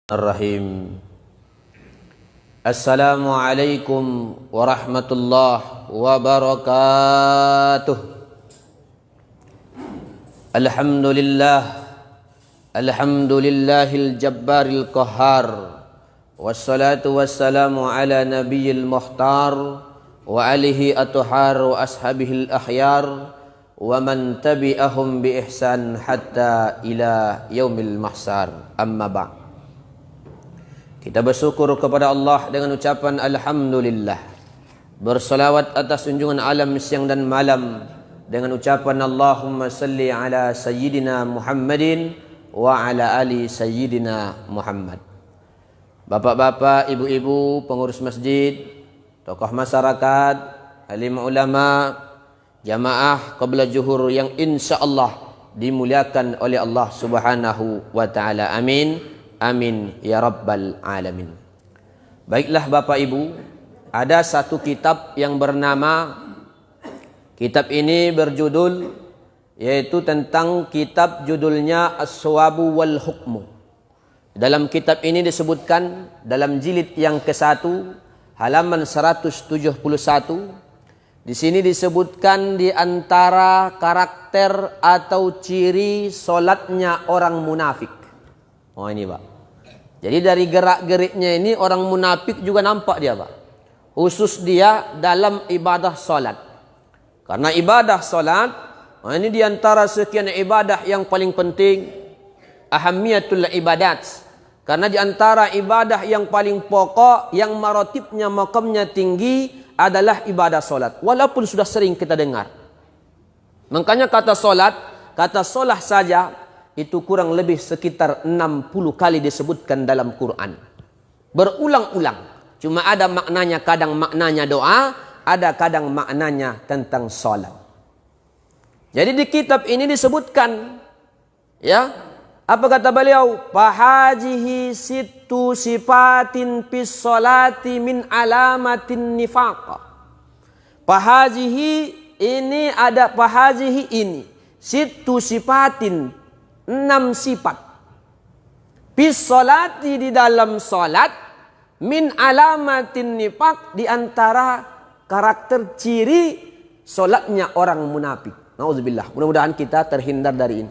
Bismillahirrahmanirrahim. Assalamualaikum warahmatullahi wabarakatuh. Alhamdulillahil jabbaril qahhar. Wassalatu wassalamu ala nabiyil muhtar wa alihi atuhar wa ashabihil akhyar wa man tabi'ahum bi ihsan hatta ila yaumil mahsar. Amma ba'd. Kita bersyukur kepada Allah dengan ucapan Alhamdulillah. Bersalawat atas junjungan alam siang dan malam dengan ucapan Allahumma salli ala Sayyidina Muhammadin wa ala ali Sayyidina Muhammad. Bapak-bapak, ibu-ibu, pengurus masjid, tokoh masyarakat, alim ulama, jamaah qabla zuhur yang insya-Allah dimuliakan oleh Allah Subhanahu wa taala. Amin. Amin ya rabbal alamin. Baiklah Bapak Ibu, ada satu kitab yang bernama, kitab ini berjudul, yaitu tentang kitab judulnya As-Sawabu wal Hukmu. Dalam kitab ini disebutkan dalam jilid yang ke-1 halaman 171, di sini disebutkan di antara karakter atau ciri solatnya orang munafik. Oh ini Pak. Jadi dari gerak-geriknya ini orang munafik juga nampak dia Pak. Khusus dia dalam ibadah solat. Karena ibadah solat, ini diantara sekian ibadah yang paling penting. Ahamiyatul ibadat. Karena diantara ibadah yang paling pokok, yang maratibnya, makamnya tinggi adalah ibadah solat. Walaupun sudah sering kita dengar. Makanya kata solat saja, itu kurang lebih sekitar 60 kali disebutkan dalam Quran. Berulang-ulang. Cuma ada maknanya, kadang maknanya doa, ada kadang maknanya tentang salat. Jadi di kitab ini disebutkan, ya, apa kata beliau? Fahajihi sittu sifatin fis salati min alamatin nifaq. Fahajihi ini ada fahajihi ini. Sittu sifatin 6 sifat. Bis salati di dalam salat, min alamatin nifaq di antara karakter ciri salatnya orang munafik. Nauzubillah. Mudah-mudahan kita terhindar dari ini.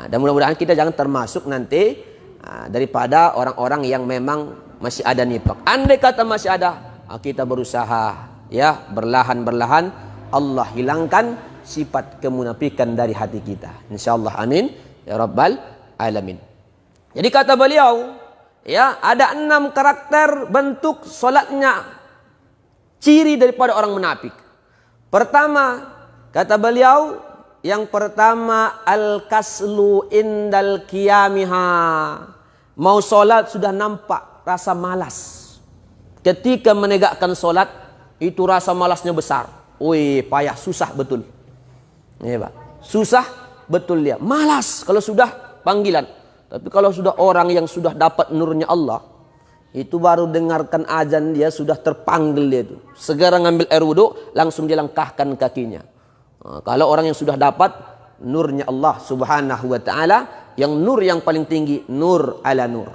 Dan mudah-mudahan kita jangan termasuk nanti daripada orang-orang yang memang masih ada nifaq. Andai kata masih ada, kita berusaha ya berlahan-berlahan Allah hilangkan sifat kemunafikan dari hati kita. InsyaAllah amin. Ya Rabbal alamin. Jadi kata beliau, ya ada 6 karakter bentuk solatnya, ciri daripada orang munafik. Pertama, kata beliau, yang pertama al-kaslu indal qiyamiha. Mau solat sudah nampak rasa malas. Ketika menegakkan solat, itu rasa malasnya besar. Wih, payah, susah betul. Ya, Pak. Susah betul dia. Malas kalau sudah panggilan. Tapi kalau sudah orang yang sudah dapat nurnya Allah, itu baru dengarkan azan dia sudah terpanggil dia itu. Segera ngambil air wudu, langsung dia langkahkan kakinya. Kalau orang yang sudah dapat nurnya Allah Subhanahu wa taala, yang nur yang paling tinggi, nur ala nur.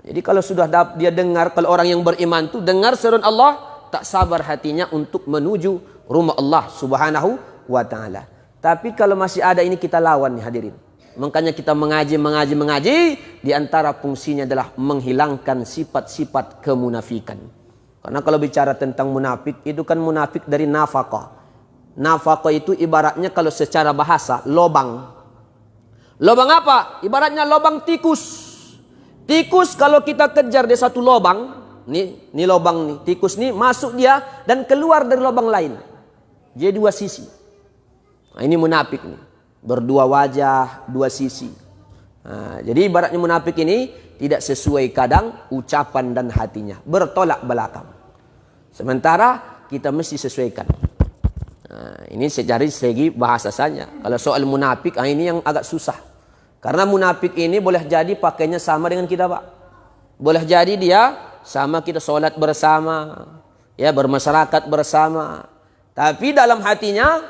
Jadi kalau sudah dia dengar, kalau orang yang beriman itu dengar seruan Allah, tak sabar hatinya untuk menuju rumah Allah Subhanahu wa taala. Tapi kalau masih ada ini kita lawan nih hadirin. Makanya kita mengaji. Di antara fungsinya adalah menghilangkan sifat-sifat kemunafikan. Karena kalau bicara tentang munafik, itu kan munafik dari nafaqah. Nafaqah itu ibaratnya kalau secara bahasa, lobang. Lobang apa? Ibaratnya lobang tikus. Tikus kalau kita kejar di satu lobang, nih lobang nih, tikus nih masuk dia dan keluar dari lobang lain. Jadi 2 sisi. Nah, ini munafik nih. Berdua wajah, 2 sisi. Jadi ibaratnya munafik ini tidak sesuai kadang ucapan dan hatinya. Bertolak belakang. Sementara kita mesti sesuaikan. Ini dari segi bahasa saja. Kalau soal munafik, ini yang agak susah. Karena munafik ini boleh jadi pakainya sama dengan kita Pak. Boleh jadi dia sama kita sholat bersama. Ya, bermasyarakat bersama. Tapi dalam hatinya,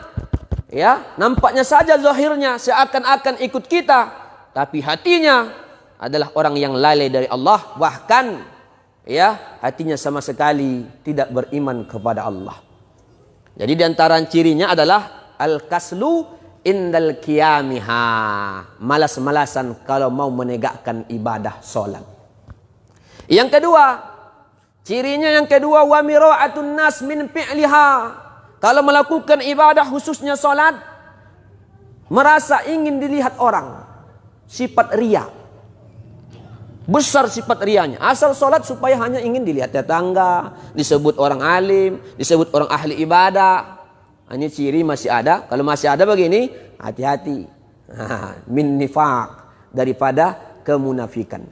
ya, nampaknya saja zahirnya seakan-akan ikut kita, tapi hatinya adalah orang yang lalai dari Allah, bahkan ya hatinya sama sekali tidak beriman kepada Allah. Jadi di antara cirinya adalah al-kaslu indal qiyamiha, malas-malasan kalau mau menegakkan ibadah salat. Yang kedua, cirinya yang kedua, wa mira'atun nas min fi'liha. Kalau melakukan ibadah khususnya salat, merasa ingin dilihat orang, sifat riya. Besar sifat rianya. Asal salat supaya hanya ingin dilihat tetangga, disebut orang alim, disebut orang ahli ibadah. Ini ciri masih ada. Kalau masih ada begini, hati-hati. Min nifaq, daripada kemunafikan.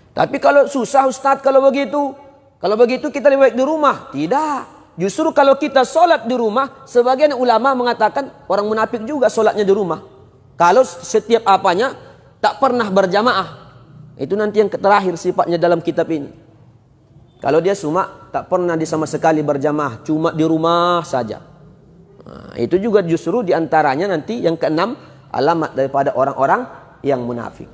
Tapi kalau susah Ustaz kalau begitu kita lebih baik di rumah. Tidak. Justru kalau kita sholat di rumah, sebagian ulama mengatakan orang munafik juga sholatnya di rumah. Kalau setiap apanya tak pernah berjamaah. Itu nanti yang terakhir sifatnya dalam kitab ini. Kalau dia cuma tak pernah sama sekali berjamaah, cuma di rumah saja. Nah, itu juga justru diantaranya nanti yang keenam, alamat daripada orang-orang yang munafik.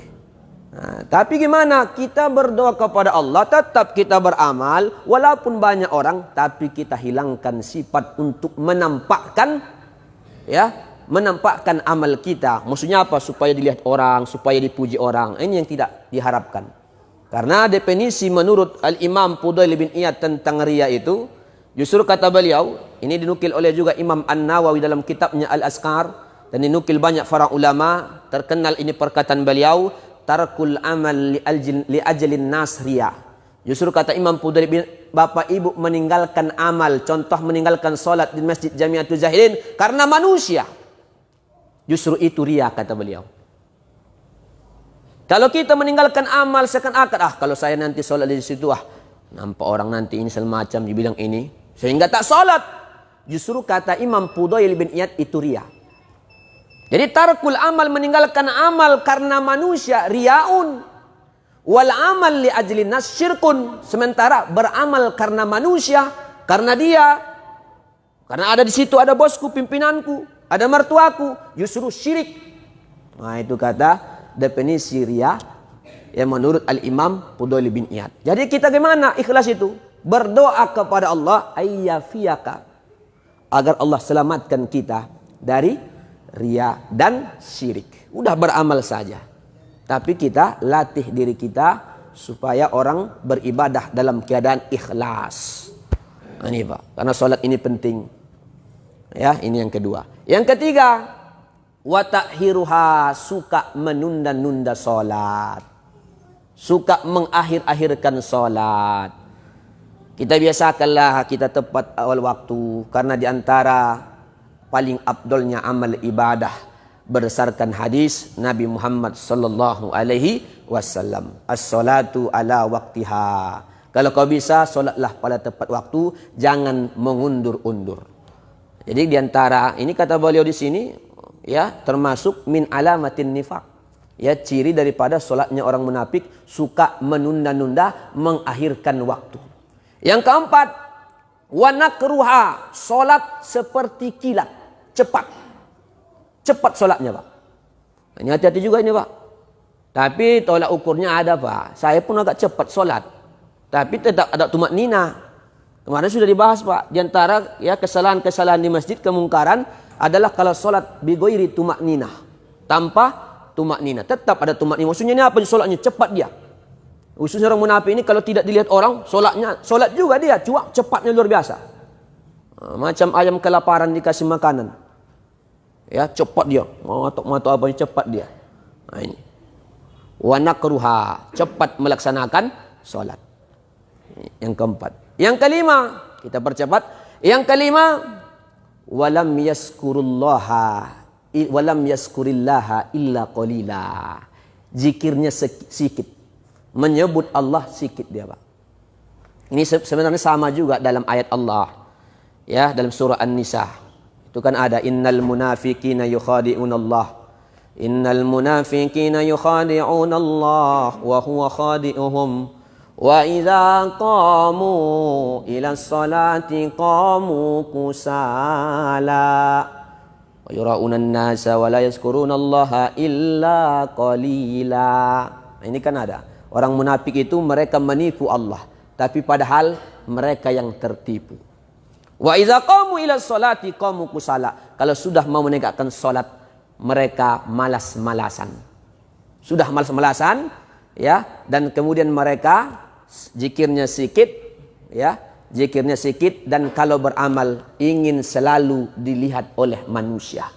Nah, tapi gimana? Kita berdoa kepada Allah, tetap kita beramal, walaupun banyak orang, tapi kita hilangkan sifat untuk menampakkan, ya, menampakkan amal kita. Maksudnya apa? Supaya dilihat orang, supaya dipuji orang. Ini yang tidak diharapkan. Karena definisi menurut Al-Imam Fudail bin Iyad tentang riya itu, justru kata beliau, ini dinukil oleh juga Imam An-Nawawi dalam kitabnya Al-Azkar, dan dinukil banyak para ulama, terkenal ini perkataan beliau, tarkul amal li ajalin nas riya. Justru kata Imam Fudail bin, bapak ibu meninggalkan amal, contoh meninggalkan salat di Masjid Jamiatul Zahidin karena manusia. Justru itu riya, kata beliau. Kalau kita meninggalkan amal seakan-akan, kalau saya nanti salat di situ, nampak orang nanti ini semacam dibilang ini, sehingga tak salat. Justru kata Imam Fudail bin Iyad itu riya. Jadi tarkul amal, meninggalkan amal karena manusia, riyaun. Wal amal li ajli nas syirkun. Sementara beramal karena manusia, karena dia, karena ada di situ ada bosku, pimpinanku, ada mertuaku, justru syirik. Nah, itu kata definisi riya yang menurut Al-Imam Fudail bin Iyad. Jadi kita gimana ikhlas itu? Berdoa kepada Allah ayyafiyaka, agar Allah selamatkan kita dari riya dan syirik. Udah beramal saja. Tapi kita latih diri kita supaya orang beribadah dalam keadaan ikhlas. Nah, ini Pak, karena sholat ini penting. Ya, ini yang kedua. Yang ketiga, wa ta'khiruha, suka menunda-nunda sholat. Suka mengakhir-akhirkan sholat. Kita biasakanlah kita tepat awal waktu, karena diantara paling afdolnya amal ibadah berdasarkan hadis Nabi Muhammad sallallahu alaihi wasallam, as-salatu ala waqtiha. Kalau kau bisa, solatlah pada tepat waktu, jangan mengundur-undur. Jadi diantara ini kata beliau di sini, ya, termasuk min alamatin nifaq, ya, ciri daripada solatnya orang munafik, suka menunda-nunda, mengakhirkan waktu. Yang keempat, wa nakruha, solat seperti kilat, cepat solatnya Pak. Ini hati-hati juga ini Pak. Tapi tolak ukurnya ada Pak. Saya pun agak cepat solat, tapi tetap ada tumak nina. Kemarin sudah dibahas Pak. Di antara ya kesalahan-kesalahan di masjid, kemungkaran adalah kalau solat bigoiri tumak nina, tanpa tumak nina. Tetap ada tumak nina. Maksudnya ini apa? Solatnya cepat dia. Khususnya orang munafik ini kalau tidak dilihat orang, solat juga dia, cuak, cepatnya luar biasa. Macam ayam kelaparan dikasih makanan. Ya, cepat dia. Matok-matok apa cepat dia. Nah, ini. Wa nakruha, cepat melaksanakan salat. Yang keempat. Yang kelima, kita percepat. Yang kelima, walam yaskurillaha illa qalila. Zikirnya sedikit. Menyebut Allah sedikit dia, Pak. Ini sebenarnya sama juga dalam ayat Allah. Ya, dalam surah An-Nisa. Itu kan ada innal munafiqina yukhadi'un Allah. Innal munafiqina yukhadi'un Allah wa huwa khadi'uhum. Wa idza qamu ila sholati qamu kusala. Wa yura'una an-nasa wa la yazkuruna Allah illa qalila. Nah, ini kan ada. Orang munafik itu mereka menipu Allah, tapi padahal mereka yang tertipu. Wa idza qamu ila sholati qamu kusala. Kalau sudah mau menegakkan salat, mereka malas-malasan. Sudah malas-malasan, ya, dan kemudian mereka zikirnya sedikit, ya, zikirnya sedikit, dan kalau beramal ingin selalu dilihat oleh manusia.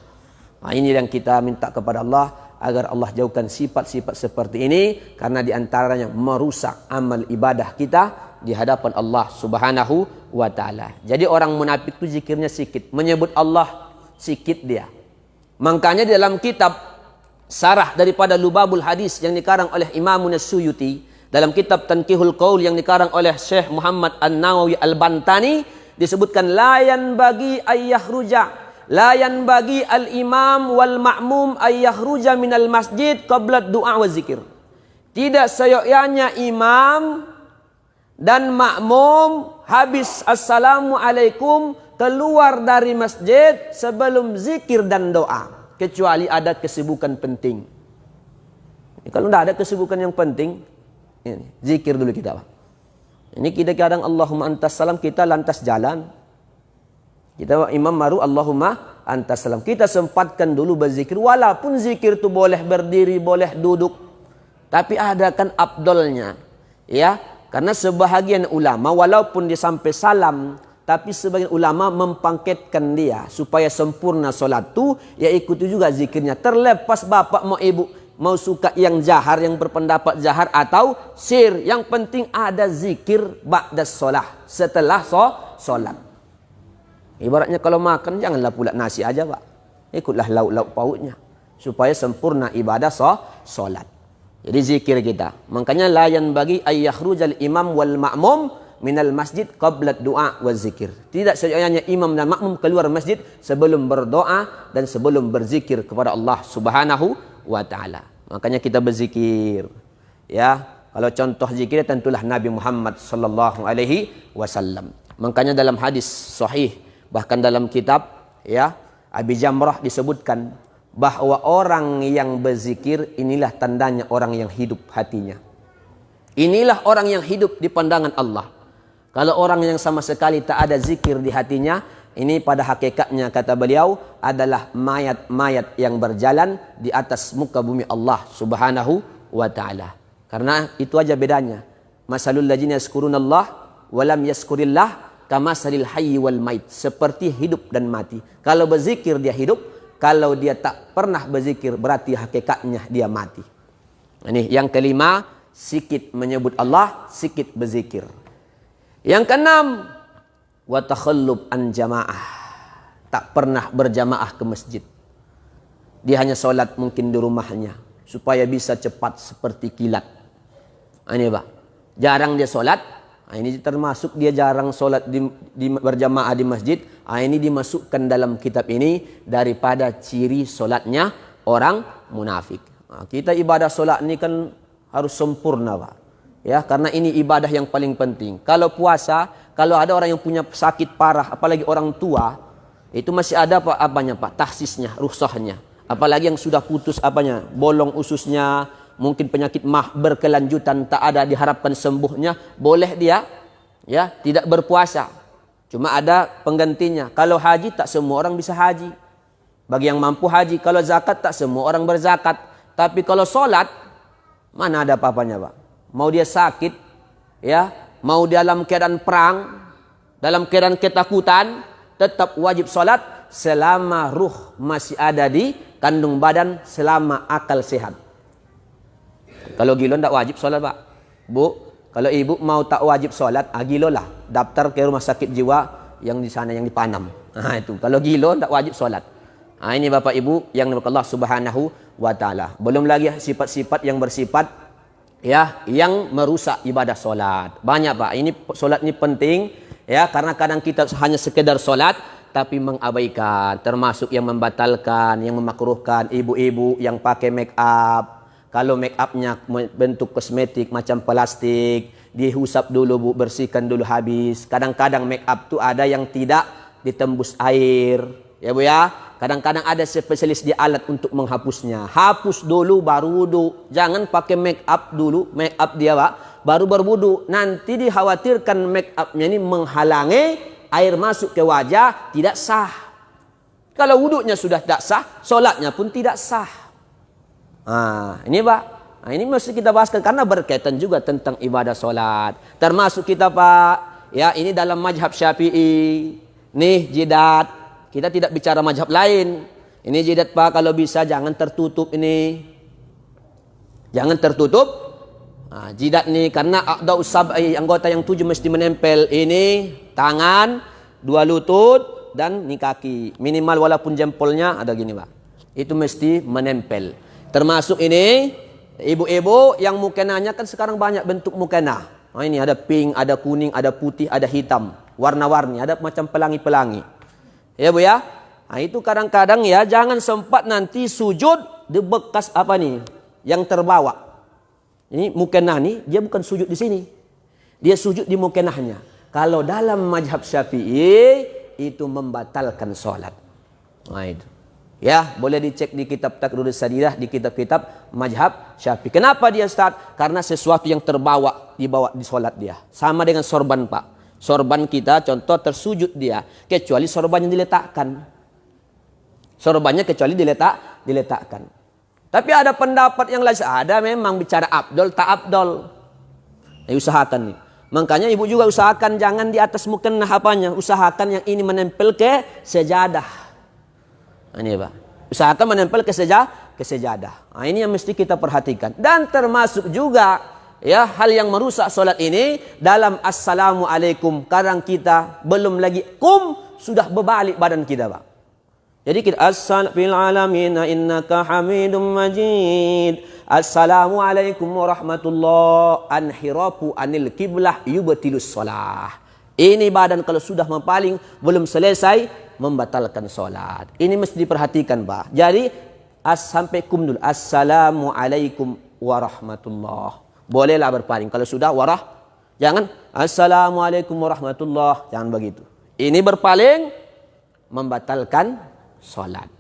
Nah, ini yang kita minta kepada Allah, agar Allah jauhkan sifat-sifat seperti ini, karena diantaranya merusak amal ibadah kita di hadapan Allah Subhanahu wa ta'ala. Jadi orang munafik itu zikirnya sedikit, menyebut Allah sedikit dia. Makanya di dalam kitab Sarah daripada Lubabul Hadis yang dikarang oleh Imam Suyuti, dalam kitab Tanqihul Qaul yang dikarang oleh Syekh Muhammad An-Nawawi Al-Bantani, disebutkan layan bagi ayyahruja, layan bagi al-imam wal ma'mum ayyahruja minal masjid qabla du'a wa zikir. Tidak seyogyanya imam dan makmum habis assalamualaikum keluar dari masjid sebelum zikir dan doa, kecuali ada kesibukan penting. Kalau tidak ada kesibukan yang penting, ini, zikir dulu kita, Pak. Ini kita kadang Allahumma antas salam, kita lantas jalan. Kita imam maru Allahumma antas salam. Kita sempatkan dulu berzikir. Walaupun zikir itu boleh berdiri, boleh duduk, tapi ada kan afdolnya. Ya, karena sebahagian ulama walaupun dia sampai salam, tapi sebagian ulama mempangketkan dia supaya sempurna solat tu, ya ikuti juga zikirnya. Terlepas bapak mau ibu mau suka yang jahar, yang berpendapat jahar atau sir, yang penting ada zikir ba'da solah, setelah solat. Ibaratnya kalau makan janganlah pula nasi aja, Pak. Ikutlah lauk-lauk pautnya supaya sempurna ibadah solat. Jadi zikir kita. Makanya layan bagi ayyakhrujal imam wal ma'mum minal masjid qabla du'a wa zikir. Tidak seyogyanya imam dan makmum keluar masjid sebelum berdoa dan sebelum berzikir kepada Allah Subhanahu wa ta'ala. Makanya kita berzikir. Ya, kalau contoh zikir tentulah Nabi Muhammad sallallahu alaihi wasallam. Makanya dalam hadis sahih, bahkan dalam kitab ya Abi Jamrah disebutkan bahwa orang yang berzikir inilah tandanya orang yang hidup hatinya. Inilah orang yang hidup di pandangan Allah. Kalau orang yang sama sekali tak ada zikir di hatinya, ini pada hakikatnya kata beliau adalah mayat-mayat yang berjalan di atas muka bumi Allah Subhanahu wa ta'ala. Karena itu aja bedanya. Masalul ladzina yazkurunallah wa lam yazkurillah kamasalil hayyi wal mait. Seperti hidup dan mati. Kalau berzikir dia hidup, kalau dia tak pernah berzikir berarti hakikatnya dia mati. Ini yang kelima, sikit menyebut Allah, sikit berzikir. Yang keenam, wa takhallub an jamaah. Tak pernah berjamaah ke masjid. Dia hanya solat mungkin di rumahnya supaya bisa cepat seperti kilat. Ini Pak, jarang dia solat. Ini termasuk dia jarang solat berjamaah di masjid. Ini dimasukkan dalam kitab ini daripada ciri solatnya orang munafik. Kita ibadah solat ini kan harus sempurna, Pak. Ya, karena ini ibadah yang paling penting. Kalau puasa, kalau ada orang yang punya sakit parah, apalagi orang tua, itu masih ada Pak, tahsisnya, rukhsahnya. Apalagi yang sudah putus bolong ususnya, mungkin penyakit mah berkelanjutan, tak ada diharapkan sembuhnya, boleh dia ya tidak berpuasa. Cuma ada penggantinya. Kalau haji tak semua orang bisa haji. Bagi yang mampu haji, kalau zakat tak semua orang berzakat. Tapi kalau solat, mana ada apa-apanya, Pak? Mau dia sakit, ya, mau dalam keadaan perang, dalam keadaan ketakutan, tetap wajib solat selama ruh masih ada di kandung badan, selama akal sehat. Kalau gilo tak wajib solat, Pak. Bu, kalau ibu mau tak wajib solat, gilo lah. Daftar ke rumah sakit jiwa yang di sana, yang di Panam. Itu. Kalau gilo tak wajib solat. Ini Bapak Ibu yang dirahmati Allah Subhanahu wa ta'ala. Belum lagi sifat-sifat yang bersifat ya yang merusak ibadah solat. Banyak, Pak. Ini solat ini penting ya, karena kadang kita hanya sekedar solat tapi mengabaikan, termasuk yang membatalkan, yang memakruhkan, ibu-ibu yang pakai make up. Kalau make upnya bentuk kosmetik macam plastik, dihusap dulu, Bu, bersihkan dulu habis. Kadang-kadang make up tu ada yang tidak ditembus air, ya Bu ya. Kadang-kadang ada spesialis di alat untuk menghapusnya. Hapus dulu baru wudu. Jangan pakai make up dulu, make up dia Pak, baru berwudu. Nanti dikhawatirkan make upnya ini menghalangi air masuk ke wajah, tidak sah. Kalau wudunya sudah tidak sah, solatnya pun tidak sah. Nah, ini Pak. Nah, ini mesti kita bahaskan karena berkaitan juga tentang ibadah solat. Termasuk kita Pak, ya ini dalam mazhab Syafi'i. Nih jidat. Kita tidak bicara mazhab lain. Ini jidat Pak, kalau bisa jangan tertutup ini. Jangan tertutup. Nah, jidat nih karena anggota yang 7 mesti menempel. Ini tangan, 2 lutut dan ini kaki. Minimal walaupun jempolnya ada gini Pak. Itu mesti menempel. Termasuk ini ibu-ibu yang mukenahnya kan sekarang banyak bentuk mukenah. Nah, ini ada pink, ada kuning, ada putih, ada hitam. Warna-warni, ada macam pelangi-pelangi. Ya Bu ya. Nah, itu kadang-kadang ya jangan sempat nanti sujud di bekas apa nih yang terbawa. Ini mukenah nih dia bukan sujud di sini. Dia sujud di mukenahnya. Kalau dalam mazhab Syafi'i itu membatalkan sholat. Nah itu. Ya, boleh dicek di kitab Taqrirus Sadidah, di kitab-kitab mazhab Syafi'i. Kenapa dia Ustaz? Karena sesuatu yang terbawa dibawa di sholat dia. Sama dengan sorban Pak. Sorban kita contoh tersujud dia, kecuali sorbannya diletakkan. Sorbannya kecuali diletakkan. Tapi ada pendapat yang lain, ada memang bicara abdol tak abdol. Usahakan nih. Makanya ibu juga usahakan jangan di atas mukena apanya, usahakan yang ini menempel ke sejadah. Ini Pak. Usahakan menempel ke sejadah. Nah, ini yang mesti kita perhatikan. Dan termasuk juga ya, hal yang merusak solat ini dalam assalamualaikum. Kadang kita belum lagi sudah berbalik badan kita Pak. Jadi kita assalamualaikum alamin innaka hamidum majid. Assalamualaikum warahmatullahi anhirafu anil qiblah yubtilus shalah. Ini badan kalau sudah mempaling belum selesai membatalkan solat. Ini mesti diperhatikan Pak. Jadi sampai kum dulu. Assalamualaikum warahmatullahi. Bolehlah berpaling. Kalau sudah jangan assalamualaikum warahmatullah. Jangan begitu. Ini berpaling membatalkan solat.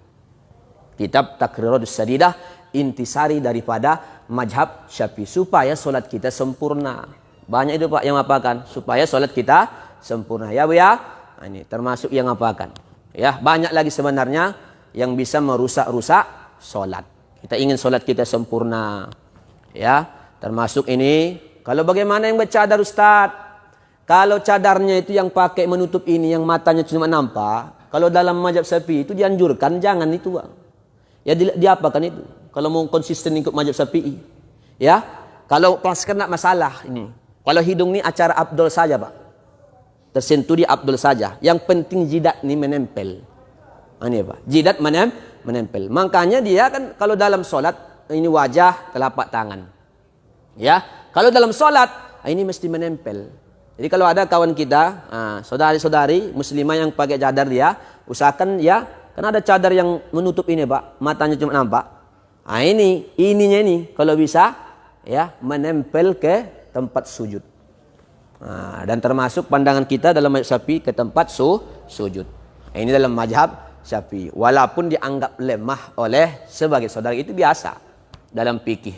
Kitab Taqrirus Sadidah intisari daripada mazhab Syafi'i supaya solat kita sempurna. Banyak itu Pak yang apakan supaya solat kita sempurna. Ya Bu ya. Nah, ini termasuk yang apakan. Ya, banyak lagi sebenarnya yang bisa merusak-rusak solat. Kita ingin solat kita sempurna. Ya. Termasuk ini, kalau bagaimana yang bercadar Ustaz? Kalau cadarnya itu yang pakai menutup ini, yang matanya cuma nampak. Kalau dalam mazhab Syafi'i itu dianjurkan, jangan itu Bang. Ya diapakan itu? Kalau mau konsisten ikut mazhab Syafi'i. Ya, kalau pas kena masalah ini. Kalau hidung ini acara abdol saja Pak. Tersentuh di abdol saja. Yang penting jidat ini menempel. Ini Pak, jidat menempel. Makanya dia kan kalau dalam sholat, ini wajah, telapak tangan. Ya, kalau dalam sholat ini mesti menempel. Jadi kalau ada kawan kita, saudari-saudari muslimah yang pakai cadar dia, usahakan ya, karena ada cadar yang menutup ini Pak, matanya cuma nampak. Ininya ini kalau bisa ya menempel ke tempat sujud. Dan termasuk pandangan kita dalam mazhab Syafi'i ke tempat sujud. Ini dalam mazhab Syafi'i. Walaupun dianggap lemah oleh sebagai saudara itu biasa dalam fikih.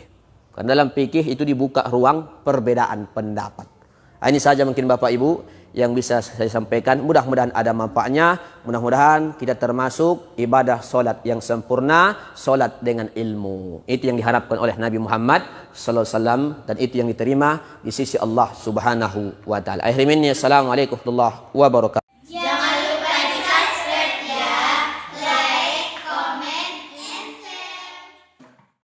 Karena dalam fikih itu dibuka ruang perbedaan pendapat. Ini saja mungkin Bapak Ibu yang bisa saya sampaikan. Mudah-mudahan ada manfaatnya. Mudah-mudahan kita termasuk ibadah solat yang sempurna, solat dengan ilmu. Itu yang diharapkan oleh Nabi Muhammad SAW dan itu yang diterima di sisi Allah Subhanahu wa taala. Akhirnya assalamualaikum warahmatullahi wabarakatuh.